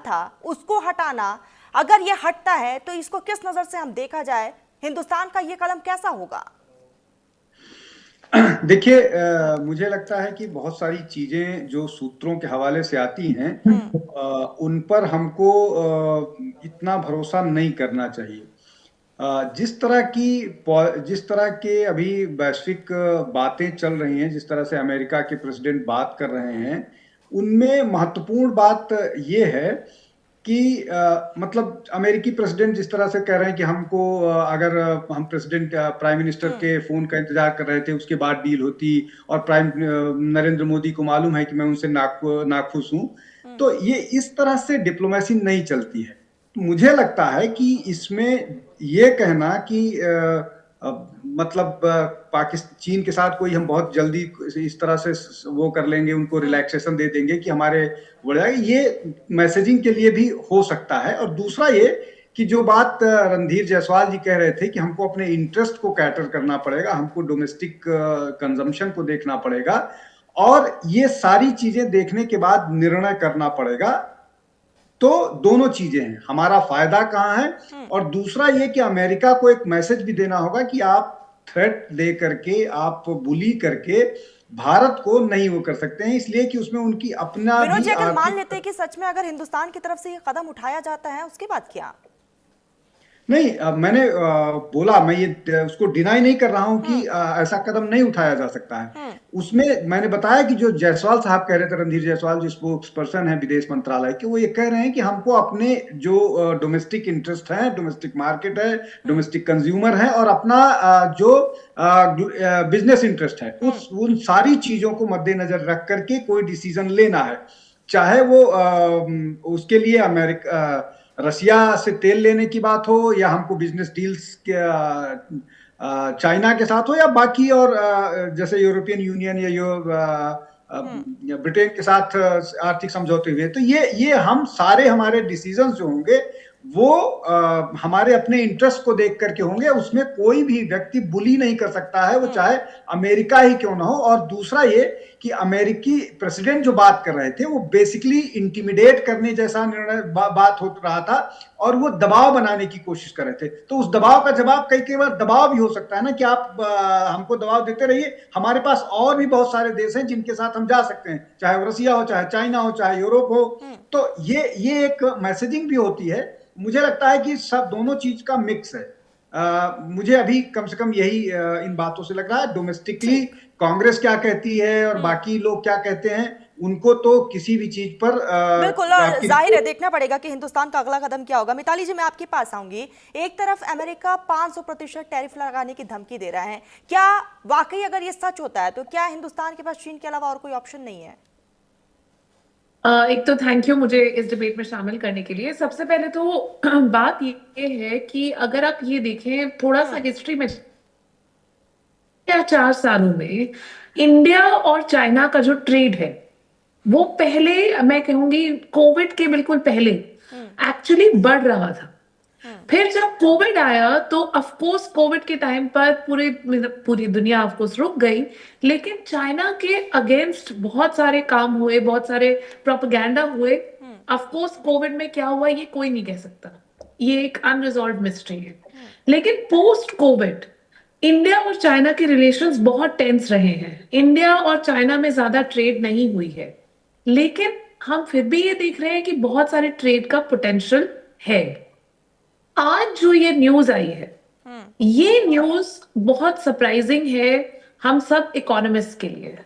था उसको हटाना, अगर ये हटता है तो इसको किस नजर से हम देखा जाए, हिंदुस्तान का ये कदम कैसा होगा? देखिए, मुझे लगता है कि बहुत सारी चीजें जो सूत्रों के हवाले से आती हैं, हम्म। उन पर हमको इतना भरोसा नहीं करना चाहिए। जिस तरह के अभी वैश्विक बातें चल रही हैं, जिस तरह से अमेरिका के प्रेसिडेंट बात कर रहे हैं, उनमें महत्वपूर्ण बात ये है कि मतलब अमेरिकी प्रेसिडेंट जिस तरह से कह रहे हैं कि हमको अगर हम प्रेसिडेंट प्राइम मिनिस्टर हम्म। के फोन का इंतजार कर रहे थे, उसके बाद डील होती, और प्राइम नरेंद्र मोदी को मालूम है कि मैं उनसे नाखुश हूं, हम्म। तो ये इस तरह से डिप्लोमेसी नहीं चलती है। तो मुझे लगता है कि इसमें ये कहना कि मतलब पाकिस्तान चीन के साथ कोई हम बहुत जल्दी इस तरह से वो कर लेंगे, उनको हम्म। रिलैक्सेशन दे देंगे कि हमारे बढ़ जाएगा, ये मैसेजिंग के लिए भी हो सकता है। और दूसरा ये कि जो बात रणधीर जायसवाल जी कह रहे थे कि हमको अपने इंटरेस्ट को कैटर करना पड़ेगा, हमको डोमेस्टिक कंजम्पशन को देखना पड़ेगा, और ये सारी चीजें देखने के बाद निर्णय करना पड़ेगा। तो दोनों चीजें हैं, हमारा फायदा कहाँ है, हम्म। और दूसरा ये कि अमेरिका को एक मैसेज भी देना होगा कि आप थ्रेट दे करके, आप बुली करके भारत को नहीं वो कर सकते हैं, इसलिए कि उसमें उनकी अपना विनोद भी जी, अगर मान लेते आर्थिक। हैं कि सच में अगर हिंदुस्तान की तरफ से ये कदम उठाया जाता है, उसके बाद क्या? नहीं, मैंने बोला, मैं ये उसको डिनाई नहीं कर रहा हूं कि हम्म। ऐसा कदम नहीं उठाया जा सकता है। हम्म। उसमें मैंने बताया कि जो जायसवाल साहब कह रहे थे, रणधीर जायसवाल जो स्पोक्स पर्सन है विदेश मंत्रालय के, वो ये कह रहे हैं कि हमको अपने जो डोमेस्टिक इंटरेस्ट है, डोमेस्टिक मार्केट है, हम्म। डोमेस्टिक कंज्यूमर है, और अपना जो बिजनेस इंटरेस्ट है, हम्म। उस उन सारी चीजों को मद्देनजर रख करके कोई डिसीजन लेना है। चाहे वो उसके लिए अमेरिका रसिया से तेल लेने की बात हो, या हमको बिजनेस डील्स के चाइना के साथ हो, या बाकी और जैसे यूरोपियन यूनियन या हम्म। ब्रिटेन के साथ आर्थिक समझौते हुए, तो ये हम सारे हमारे डिसीजंस जो होंगे वो हमारे अपने इंटरेस्ट को देख करके होंगे। उसमें कोई भी व्यक्ति बुली नहीं कर सकता है, वो हम्म। चाहे अमेरिका ही क्यों ना हो। और दूसरा ये कि अमेरिकी प्रेसिडेंट जो बात कर रहे थे, वो बेसिकली इंटिमिडेट करने जैसा निर्णय बात हो रहा था, और वो दबाव बनाने की कोशिश कर रहे थे। तो उस दबाव का जवाब कई कई बार दबाव भी हो सकता है ना, कि आप हमको दबाव देते रहिए, हमारे पास और भी बहुत सारे देश हैं जिनके साथ हम जा सकते हैं, चाहे वो रसिया हो, चाहे चाइना हो, चाहे यूरोप हो। हम्म। तो ये एक मैसेजिंग भी होती है। मुझे लगता है कि सब दोनों चीज का मिक्स है। मुझे अभी कम से कम यही इन बातों से लग रहा है। डोमेस्टिकली ठीक। कांग्रेस क्या कहती है और हम्म। बाकी लोग क्या कहते हैं, उनको तो किसी भी चीज पर बिल्कुल, और आपकी जाहिर है रिपोर्ट। देखना पड़ेगा कि हिंदुस्तान का अगला कदम क्या होगा। मिताली जी, मैं आपके पास आऊंगी। एक तरफ अमेरिका 500% टैरिफ लगाने की धमकी दे रहा है, क्या वाकई अगर ये सच होता है तो क्या हिंदुस्तान के पास चीन के अलावा और कोई ऑप्शन नहीं है? एक तो थैंक यू मुझे इस डिबेट में शामिल करने के लिए। सबसे पहले तो बात ये है कि अगर आप ये देखें थोड़ा सा हम्म। हिस्ट्री में, या 4 सालों में इंडिया और चाइना का जो ट्रेड है, वो पहले, मैं कहूंगी कोविड के बिल्कुल पहले हम्म। एक्चुअली बढ़ रहा था। हम्म। फिर जब कोविड आया तो ऑफ कोर्स कोविड के टाइम पर पूरी दुनिया ऑफ कोर्स रुक गई, लेकिन चाइना के अगेंस्ट बहुत सारे काम हुए, बहुत सारे प्रोपेगेंडा हुए। हम्म। ऑफ कोर्स कोविड में क्या हुआ ये कोई नहीं कह सकता, ये एक अनरिजॉल्व मिस्ट्री है। हम्म। लेकिन पोस्ट कोविड इंडिया और चाइना के रिलेशंस बहुत टेंस रहे हैं। इंडिया और चाइना में ज्यादा ट्रेड नहीं हुई है, लेकिन हम फिर भी ये देख रहे हैं कि बहुत सारे ट्रेड का पोटेंशियल है। आज जो ये न्यूज आई है, हम्म। ये न्यूज बहुत सरप्राइजिंग है हम सब इकोनॉमिस्ट के लिए।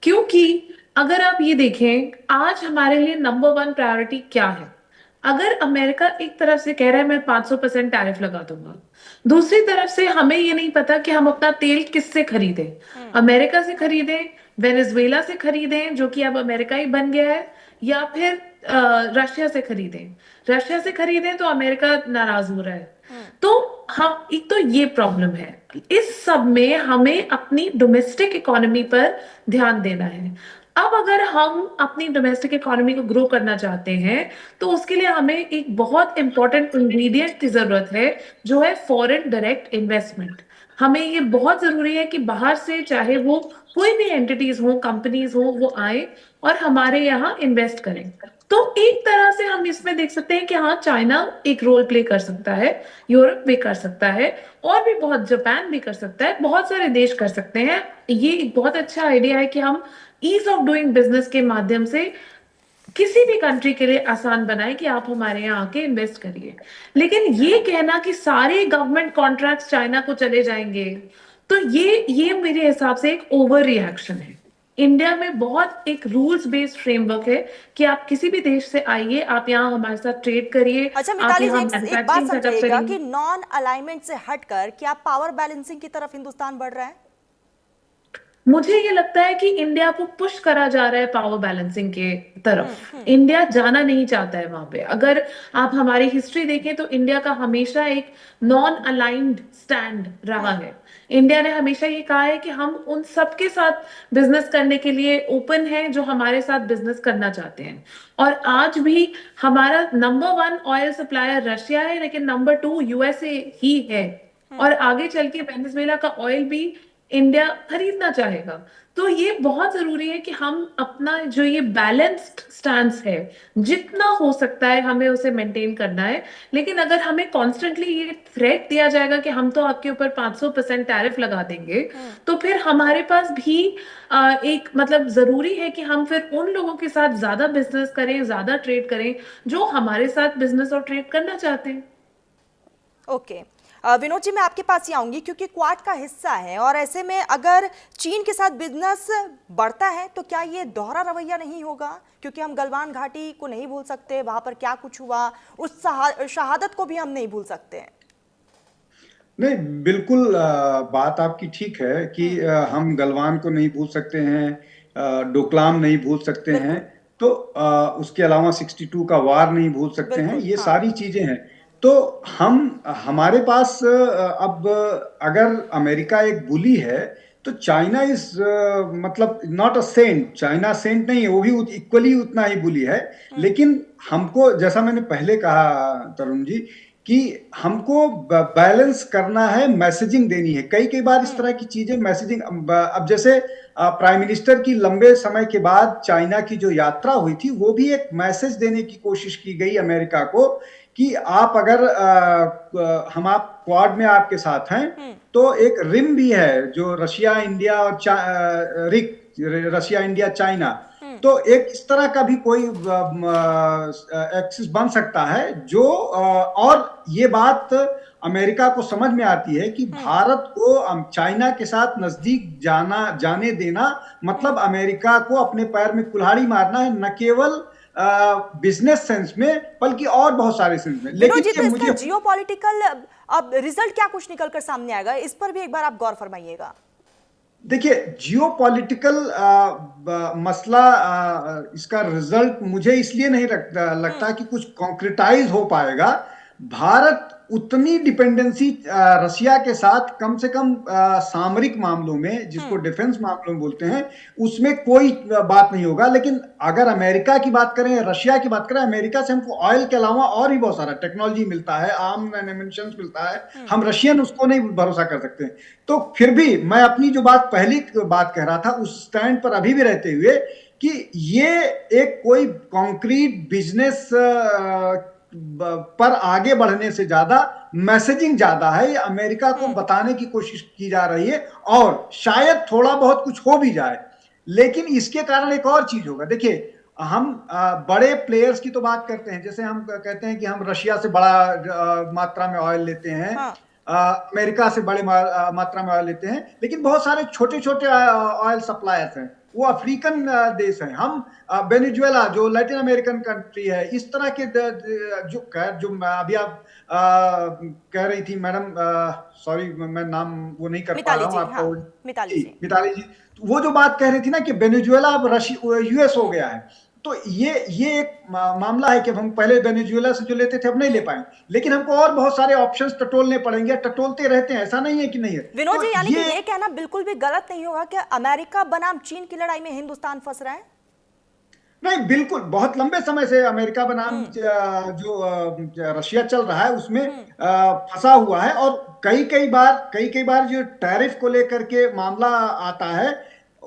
क्योंकि अगर आप ये देखें, आज हमारे लिए नंबर वन प्रायोरिटी क्या है? अगर अमेरिका एक तरफ से कह रहा है मैं 500% टैरिफ लगा दूंगा, दूसरी तरफ से हमें ये नहीं पता कि हम अपना तेल किससे खरीदें। हम्म। अमेरिका से खरीदें, वेनेजुएला से खरीदें जो कि अब अमेरिका ही बन गया है, या फिर रशिया से खरीदें। रशिया से खरीदें तो अमेरिका नाराज हो रहा है। हम्म। तो हम, एक तो ये प्रॉब्लम है। इस सब में हमें अपनी डोमेस्टिक इकोनॉमी पर ध्यान देना है। अब अगर हम अपनी डोमेस्टिक इकोनॉमी को ग्रो करना चाहते हैं, तो उसके लिए हमें एक बहुत इंपॉर्टेंट इंग्रेडिएंट की जरूरत है, जो है फॉरेन डायरेक्ट इन्वेस्टमेंट। हमें ये बहुत जरूरी है कि बाहर से, चाहे वो कोई भी एंटिटीज हो, कंपनीज हो, वो आए और हमारे यहाँ इन्वेस्ट करें। तो एक तरह से हम इसमें देख सकते हैं कि हाँ, चाइना एक रोल प्ले कर सकता है, यूरोप भी कर सकता है, और भी बहुत, जापान भी कर सकता है, बहुत सारे देश कर सकते हैं। ये एक बहुत अच्छा आइडिया है कि हम ईज ऑफ डूइंग बिजनेस के माध्यम से किसी भी कंट्री के लिए आसान बनाए कि आप हमारे यहाँ आके इन्वेस्ट करिए। लेकिन ये कहना कि सारे गवर्नमेंट कॉन्ट्रैक्ट्स चाइना को चले जाएंगे, तो ये मेरे हिसाब से एक ओवर रिएक्शन है। इंडिया में बहुत एक रूल्स बेस्ड फ्रेमवर्क है कि आप किसी भी देश से आइए, आप यहाँ हमारे साथ ट्रेड करिए, अच्छा आप मिताली जी, यहाँ एक बात मैन्युफैक्चरिंग सेटअप समझाइएगा करिए। कि नॉन अलाइनमेंट से हटकर क्या पावर बैलेंसिंग की तरफ हिंदुस्तान बढ़ रहा है? मुझे ये लगता है कि इंडिया को पुश करा जा रहा है पावर बैलेंसिंग के तरफ। इंडिया जाना नहीं चाहता है वहां पे। अगर आप हमारी हिस्ट्री देखें तो इंडिया का हमेशा एक नॉन अलाइंड स्टैंड रहा है। इंडिया ने हमेशा ये कहा है कि हम उन सबके साथ बिजनेस करने के लिए ओपन हैं जो हमारे साथ बिजनेस करना चाहते हैं। और आज भी हमारा नंबर 1 ऑयल सप्लायर रशिया है, लेकिन नंबर 2 यूएसए ही है। और आगे चल के वेनेजुएला का ऑयल भी इंडिया खरीदना चाहेगा। तो ये बहुत जरूरी है कि हम अपना जो ये बैलेंस्ड स्टैंड है, जितना हो सकता है हमें उसे मेंटेन करना है। लेकिन अगर हमें कॉन्स्टेंटली ये थ्रेट दिया जाएगा कि हम तो आपके ऊपर 500% टैरिफ लगा देंगे, तो फिर हमारे पास भी एक मतलब जरूरी है कि हम फिर उन लोगों के साथ ज्यादा बिजनेस करें, ज्यादा ट्रेड करें जो हमारे साथ बिजनेस और ट्रेड करना चाहते हैं। ओके। विनोद जी, मैं आपके पास ही आऊंगी क्योंकि क्वाड का हिस्सा है, और ऐसे में अगर चीन के साथ बिजनेस बढ़ता है तो क्या ये दोहरा रवैया नहीं होगा? क्योंकि हम गलवान घाटी को नहीं भूल सकते, वहां पर क्या कुछ हुआ, उस शहादत को भी हम नहीं भूल सकते हैं। नहीं, बिल्कुल बात आपकी ठीक है कि हम गलवान को नहीं भूल सकते हैं, डोकलाम नहीं भूल सकते हैं, बिल्कुल। तो उसके अलावा 62 का वार नहीं भूल सकते हैं। बिल्कुल ये हाँ। सारी चीजें हैं। तो हम हमारे पास अब अगर अमेरिका एक बुली है तो चाइना इज मतलब not a saint. China saint नहीं है, वो भी इक्वली उतना ही बुली है। लेकिन हमको, जैसा मैंने पहले कहा तरुण जी, कि हमको बैलेंस करना है, मैसेजिंग देनी है। कई कई बार इस तरह की चीजें मैसेजिंग, अब जैसे प्राइम मिनिस्टर की लंबे समय के बाद चाइना की जो यात्रा हुई थी, वो भी एक मैसेज देने की कोशिश की गई अमेरिका को कि आप अगर हम आप क्वाड में आपके साथ हैं, तो एक रिम भी है जो रशिया इंडिया और रिक, रशिया इंडिया चाइना, तो एक इस तरह का भी कोई एक्सिस बन सकता है जो और ये बात अमेरिका को समझ में आती है कि भारत को चाइना के साथ नजदीक जाने देना मतलब अमेरिका को अपने पैर में कुल्हाड़ी मारना है, न केवल बिजनेस सेंस में बल्कि और बहुत सारे सेंस में। विनोद जी, लेकिन तो ये इसका मुझे, जियोपॉलिटिकल अब रिजल्ट क्या कुछ निकल कर सामने आएगा, इस पर भी एक बार आप गौर फरमाइएगा। देखिए, जियो पॉलिटिकल मसला, इसका रिजल्ट मुझे इसलिए नहीं लगता कि कुछ कॉन्क्रिटाइज हो पाएगा। भारत उतनी डिपेंडेंसी रशिया के साथ कम से कम सामरिक मामलों में, जिसको डिफेंस मामलों में बोलते हैं, उसमें कोई बात नहीं होगा। लेकिन अगर अमेरिका की बात करें, रशिया की बात करें, अमेरिका से हमको ऑयल के अलावा और भी बहुत सारा टेक्नोलॉजी मिलता है, आर्म एंड एमिनिशंस मिलता है। हम रशियन उसको नहीं भरोसा कर सकते। तो फिर भी मैं अपनी जो बात पहली बात कह रहा था उस स्टैंड पर अभी भी रहते हुए कि ये एक कोई कॉन्क्रीट बिजनेस पर आगे बढ़ने से ज्यादा मैसेजिंग ज्यादा है। ये अमेरिका को बताने की कोशिश की जा रही है, और शायद थोड़ा बहुत कुछ हो भी जाए। लेकिन इसके कारण एक और चीज होगा। देखिए, हम बड़े प्लेयर्स की तो बात करते हैं, जैसे हम कहते हैं कि हम रशिया से बड़ा मात्रा में ऑयल लेते हैं, हाँ। अमेरिका से बड़े मात्रा में ऑयल लेते हैं, लेकिन बहुत सारे छोटे छोटे ऑयल सप्लायर्स हैं, वो अफ्रीकन देश हैं। हम वेनेजुएला जो लैटिन अमेरिकन कंट्री है, इस तरह के जो अभी आप कह रही थी मैडम, सॉरी मैं नाम वो नहीं कर पा मिताली रहा हूँ जी, आपका, हाँ, मिताली जी। मिताली जी, वो जो बात कह रही थी ना कि वेनेजुएला अब यूएस हो गया है, तो ये एक मामला है कि हम पहले वेनेजुएला से जो लेते थे अब नहीं ले पाए, लेकिन हमको और बहुत सारे ऑप्शंस टटोलने पड़ेंगे, टटोलते रहते हैं, ऐसा नहीं है कि नहीं है। विनोद तो जी, यानी कि ये कहना बिल्कुल भी गलत नहीं होगा कि अमेरिका बनाम चीन की लड़ाई में हिंदुस्तान फंस रहा है। नहीं, बिल्कुल, बहुत लंबे समय से अमेरिका बनाम जो रशिया चल रहा है उसमें फंसा हुआ है। और कई कई बार जो टैरिफ को लेकर के मामला आता है,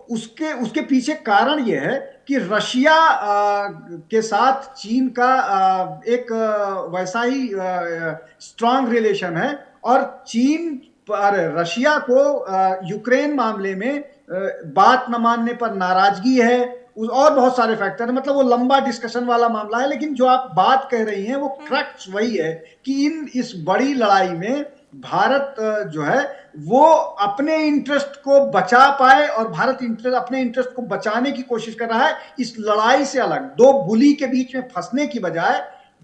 उसके उसके पीछे कारण ये है कि रशिया के साथ चीन का एक वैसा ही स्ट्रांग रिलेशन है, और चीन पर रशिया को यूक्रेन मामले में बात न मानने पर नाराजगी है, और बहुत सारे फैक्टर है। मतलब वो लंबा डिस्कशन वाला मामला है, लेकिन जो आप बात कह रही हैं वो क्रक्स वही है कि इस बड़ी लड़ाई में भारत जो है वो अपने इंटरेस्ट को बचा पाए, और भारत अपने इंटरेस्ट को बचाने की कोशिश कर रहा है। इस लड़ाई से अलग दो बुली के बीच में फंसने की बजाय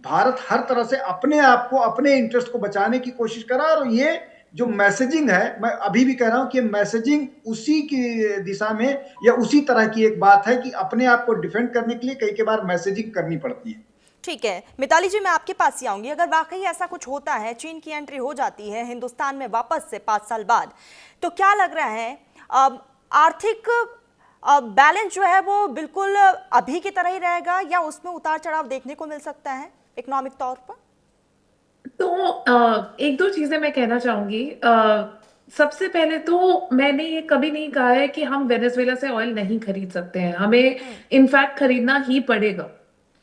भारत हर तरह से अपने आप को, अपने इंटरेस्ट को बचाने की कोशिश कर रहा है। और ये जो मैसेजिंग है, मैं अभी भी कह रहा हूं कि मैसेजिंग उसी की दिशा में या उसी तरह की एक बात है कि अपने आप को डिफेंड करने के लिए कई बार मैसेजिंग करनी पड़ती है। ठीक है मिताली जी, मैं आपके पास ही आऊंगी। अगर वाकई ऐसा कुछ होता है, चीन की एंट्री हो जाती है हिंदुस्तान में वापस से 5 साल बाद, तो क्या लग रहा है आर्थिक बैलेंस जो है वो बिल्कुल अभी की तरह ही रहेगा, या उसमें उतार चढ़ाव देखने को मिल सकता है इकोनॉमिक तौर पर? तो एक दो चीजें मैं कहना चाहूंगी। सबसे पहले तो मैंने ये कभी नहीं कहा है कि हम वेनेजुएला से ऑयल नहीं खरीद सकते हैं, हमें इनफैक्ट खरीदना ही पड़ेगा।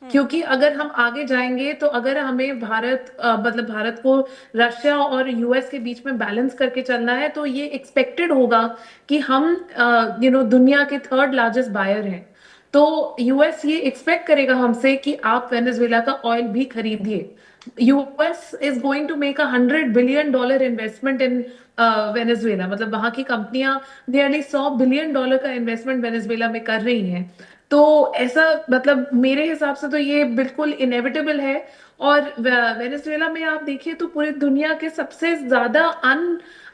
क्योंकि अगर हम आगे जाएंगे तो अगर हमें मतलब भारत को रशिया और यूएस के बीच में बैलेंस करके चलना है, तो ये एक्सपेक्टेड होगा कि हम दुनिया के 3rd लार्जेस्ट बायर हैं। तो यूएस ये एक्सपेक्ट करेगा हमसे कि आप वेनेजुएला का ऑयल भी खरीदिए। US is going to make $100 billion investment in Venezuela, मतलब वहां की कंपनियां नियरली $100 बिलियन का इन्वेस्टमेंट वेनेजुएला में कर रही हैं। तो ऐसा मतलब मेरे हिसाब से तो ये बिल्कुल इनएविटेबल है। और वेनेजुएला में आप देखिए तो पूरी दुनिया के सबसे ज्यादा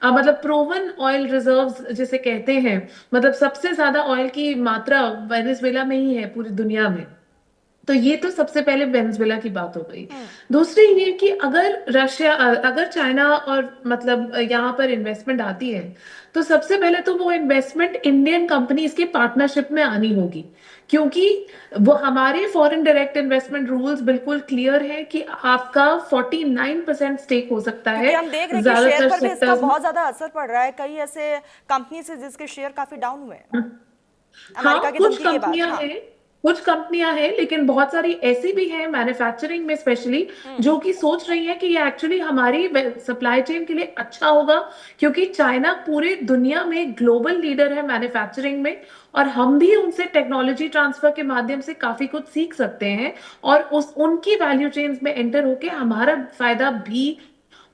मतलब प्रोवन ऑयल रिजर्व्स जिसे कहते हैं, मतलब सबसे ज्यादा ऑयल की मात्रा वेनेजुएला में ही है पूरी दुनिया में। तो ये तो सबसे पहले वेनेजुएला की बात हो गई। दूसरी ये कि अगर चाइना और मतलब यहाँ पर इन्वेस्टमेंट आती है, तो सबसे पहले तो वो इन्वेस्टमेंट इंडियन कंपनीज के पार्टनरशिप में आनी होगी, क्योंकि वो हमारे फॉरेन डायरेक्ट इन्वेस्टमेंट रूल्स बिल्कुल क्लियर है कि आपका 49% स्टेक हो सकता है। हम देख रहे हैं कि शेयर पर भी इसका बहुत ज्यादा असर पड़ रहा है। कई ऐसे कंपनी से जिसके शेयर काफी डाउन हुए हैं अमेरिका की धमकी के बाद। कुछ कंपनियां हैं, लेकिन बहुत सारी ऐसी भी हैं मैन्युफैक्चरिंग में स्पेशली, जो कि सोच रही हैं कि ये एक्चुअली हमारी सप्लाई चेन के लिए अच्छा होगा, क्योंकि चाइना पूरे दुनिया में ग्लोबल लीडर है मैन्युफैक्चरिंग में, और हम भी उनसे टेक्नोलॉजी ट्रांसफर के माध्यम से काफी कुछ सीख सकते हैं, और उनकी वैल्यू चेन्स में एंटर होके हमारा फायदा भी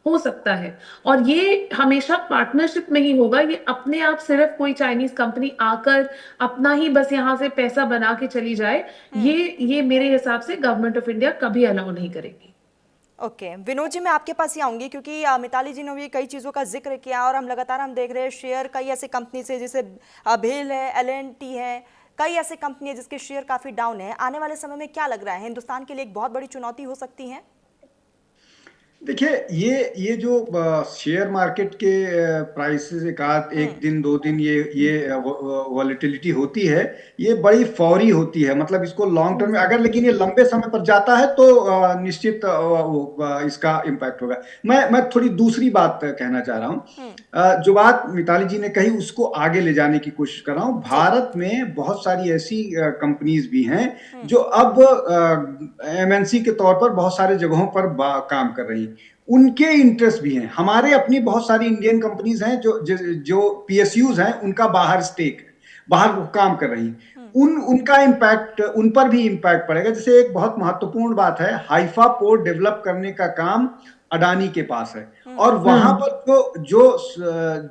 हो सकता है। और ये हमेशा पार्टनरशिप में ही होगा। ये अपने आप सिर्फ कोई चाइनीज कंपनी आकर अपना ही बस यहाँ से पैसा बना के चली जाए, ये मेरे हिसाब से गवर्नमेंट ऑफ इंडिया कभी अलाउ नहीं करेगी। ओके विनोद जी, मैं आपके पास ही आऊंगी, क्योंकि मिताली जी ने भी कई चीज़ों का जिक्र किया, और हम लगातार देख रहे हैं शेयर कई ऐसी कंपनी से, जैसे भेल है, LNT है, कई ऐसे कंपनी है जिसके शेयर काफ़ी डाउन है। आने वाले समय में क्या लग रहा है, हिंदुस्तान के लिए एक बहुत बड़ी चुनौती हो सकती है? देखिए, ये जो शेयर मार्केट के प्राइसेस एक दिन 2 दिन ये वॉलेटिलिटी होती है, ये बड़ी फौरी होती है। मतलब इसको लॉन्ग टर्म में अगर, लेकिन ये लंबे समय पर जाता है तो निश्चित इसका इम्पैक्ट होगा। मैं थोड़ी दूसरी बात कहना चाह रहा हूँ। जो बात मिताली जी ने कही उसको आगे ले जाने की कोशिश कर रहा हूँ। भारत में बहुत सारी ऐसी कंपनीज भी हैं जो अब MNC के तौर पर बहुत सारे जगहों पर काम कर रही हैं। उनके इंटरेस्ट भी हैं। हमारे अपनी बहुत सारी इंडियन कंपनीज हैं जो PSUs हैं, उनका बाहर स्टेक, बाहर काम कर रही हैं। उनका इम्पैक्ट, उन पर भी इम्पैक्ट पड़ेगा। जैसे एक बहुत महत्वपूर्ण बात है, हाइफा पोर्ट डेवलप करने का काम अडानी के पास है, और वहां पर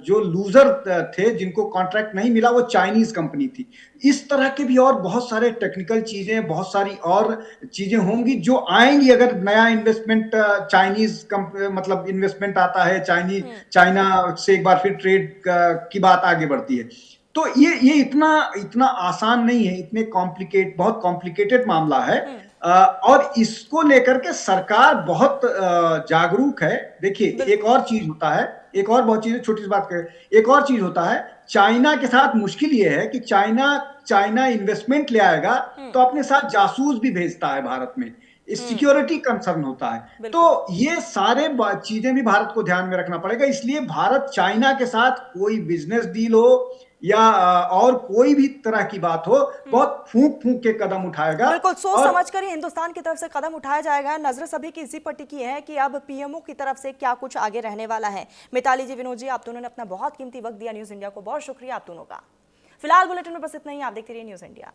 जो लूजर थे, जिनको कॉन्ट्रैक्ट नहीं मिला, वो चाइनीज कंपनी थी। इस तरह के भी और बहुत सारे टेक्निकल चीजें, बहुत सारी और चीजें होंगी जो आएंगी अगर नया इन्वेस्टमेंट चाइनीज मतलब इन्वेस्टमेंट आता है, चाइना से एक बार फिर ट्रेड की बात आगे बढ़ती है। तो ये इतना आसान नहीं है, बहुत कॉम्प्लिकेटेड मामला है। और इसको लेकर के सरकार बहुत जागरूक है। देखिए, एक और चीज होता है, एक और बहुत चीज, छोटी सी बात करें, एक और चीज होता है, चाइना के साथ मुश्किल ये है कि चाइना इन्वेस्टमेंट ले आएगा तो अपने साथ जासूस भी भेजता है भारत में, सिक्योरिटी कंसर्न होता है। तो ये सारे चीजें भी भारत को ध्यान में रखना पड़ेगा। इसलिए भारत चाइना के साथ कोई बिजनेस डील हो या और कोई भी तरह की बात हो, बहुत फूंक फूंक के कदम उठाएगा। बिल्कुल सोच और समझ कर ही हिंदुस्तान की तरफ से कदम उठाया जाएगा। नजर सभी की इसी पर टिकी है कि अब पीएमओ की तरफ से क्या कुछ आगे रहने वाला है। मिताली जी, विनोद जी, आप दोनों ने अपना बहुत कीमती वक्त दिया न्यूज इंडिया को, बहुत शुक्रिया आप दोनों का। फिलहाल बुलेटिन में बस इतना ही। आप देखते रहिए न्यूज इंडिया।